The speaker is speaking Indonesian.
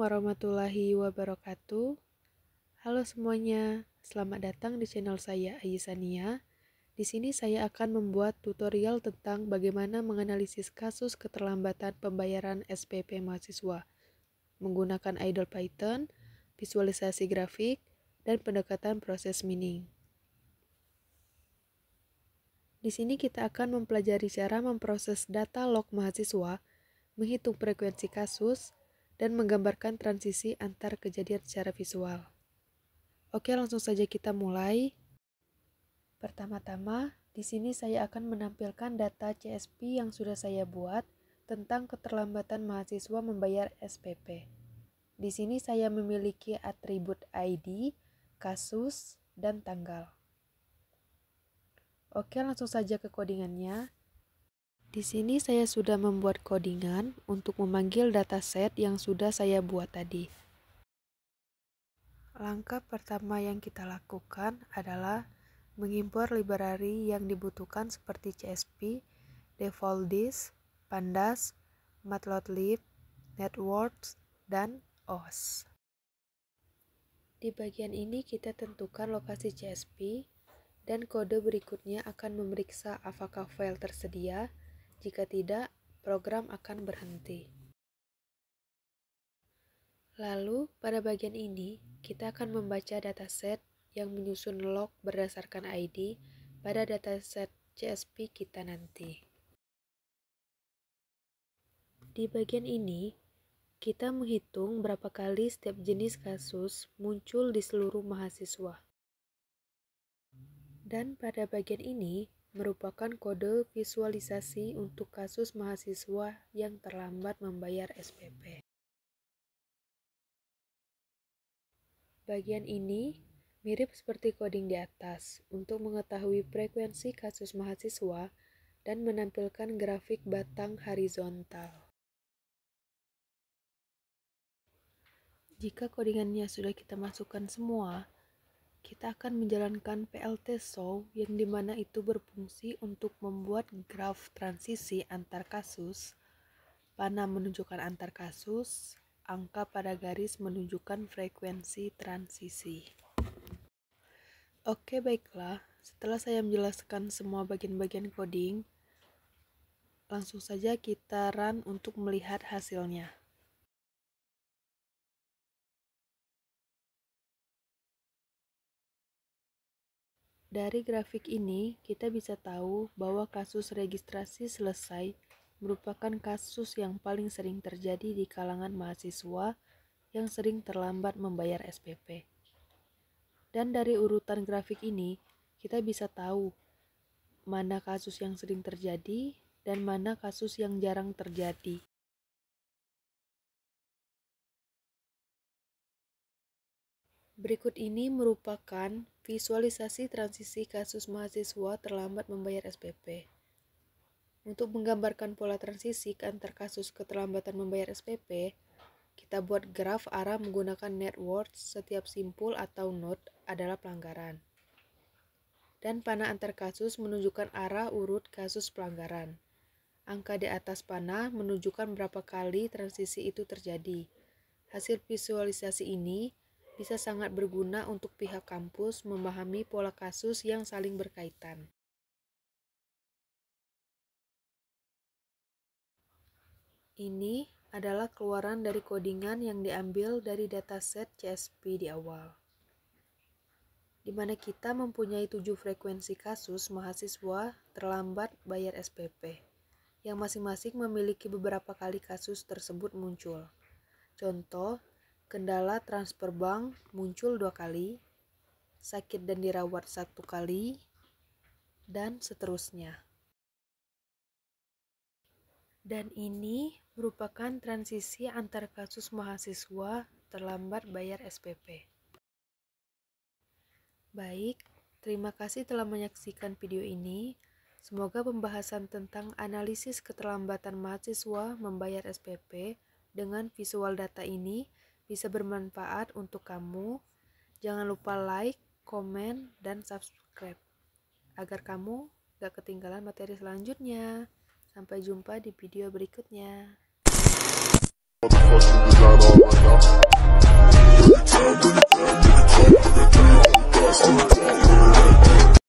warahmatullahi wabarakatuh. Halo semuanya, selamat datang di channel saya Ayisania. Di sini saya akan membuat tutorial tentang bagaimana menganalisis kasus keterlambatan pembayaran SPP mahasiswa menggunakan IDLE-Python, visualisasi grafik, dan pendekatan proses mining. Di sini kita akan mempelajari cara memproses data log mahasiswa, menghitung frekuensi kasus, dan menggambarkan transisi antar kejadian secara visual. Oke, langsung saja kita mulai. Pertama-tama, di sini saya akan menampilkan data CSP yang sudah saya buat tentang keterlambatan mahasiswa membayar SPP. Di sini saya memiliki atribut ID, kasus, dan tanggal. Oke, langsung saja ke codingannya. Di sini saya sudah membuat codingan untuk memanggil dataset yang sudah saya buat tadi. Langkah pertama yang kita lakukan adalah mengimpor library yang dibutuhkan seperti CSP, Defaultdisk, Pandas, Matplotlib, Networks, dan OS. Di bagian ini kita tentukan lokasi CSP dan kode berikutnya akan memeriksa apakah file tersedia. Jika tidak, program akan berhenti. Lalu, pada bagian ini, kita akan membaca dataset yang menyusun log berdasarkan ID pada dataset CSP kita nanti. Di bagian ini, kita menghitung berapa kali setiap jenis kasus muncul di seluruh mahasiswa. Dan pada bagian ini, merupakan kode visualisasi untuk kasus mahasiswa yang terlambat membayar SPP. Bagian ini mirip seperti coding di atas untuk mengetahui frekuensi kasus mahasiswa dan menampilkan grafik batang horizontal. Jika codingannya sudah kita masukkan semua, kita akan menjalankan PLT_show yang dimana itu berfungsi untuk membuat graf transisi antar kasus, panah menunjukkan antar kasus, angka pada garis menunjukkan frekuensi transisi. Oke, baiklah, setelah saya menjelaskan semua bagian-bagian coding, langsung saja kita run untuk melihat hasilnya. Dari grafik ini, kita bisa tahu bahwa kasus registrasi selesai merupakan kasus yang paling sering terjadi di kalangan mahasiswa yang sering terlambat membayar SPP. Dan dari urutan grafik ini, kita bisa tahu mana kasus yang sering terjadi dan mana kasus yang jarang terjadi. Berikut ini merupakan visualisasi transisi kasus mahasiswa terlambat membayar SPP. Untuk menggambarkan pola transisi antar kasus keterlambatan membayar SPP, kita buat graf arah menggunakan networks. Setiap simpul atau node adalah pelanggaran. Dan panah antar kasus menunjukkan arah urut kasus pelanggaran. Angka di atas panah menunjukkan berapa kali transisi itu terjadi. Hasil visualisasi ini bisa sangat berguna untuk pihak kampus memahami pola kasus yang saling berkaitan. Ini adalah keluaran dari codingan yang diambil dari dataset CSP di awal, di mana kita mempunyai 7 frekuensi kasus mahasiswa terlambat bayar SPP, yang masing-masing memiliki beberapa kali kasus tersebut muncul. Contoh, kendala transfer bank muncul 2 kali, sakit dan dirawat 1 kali, dan seterusnya. Dan ini merupakan transisi antar kasus mahasiswa terlambat bayar SPP. Baik, terima kasih telah menyaksikan video ini. Semoga pembahasan tentang analisis keterlambatan mahasiswa membayar SPP dengan visual data ini bisa bermanfaat untuk kamu. Jangan lupa like, komen, dan subscribe agar kamu gak ketinggalan materi selanjutnya. Sampai jumpa di video berikutnya. Pondok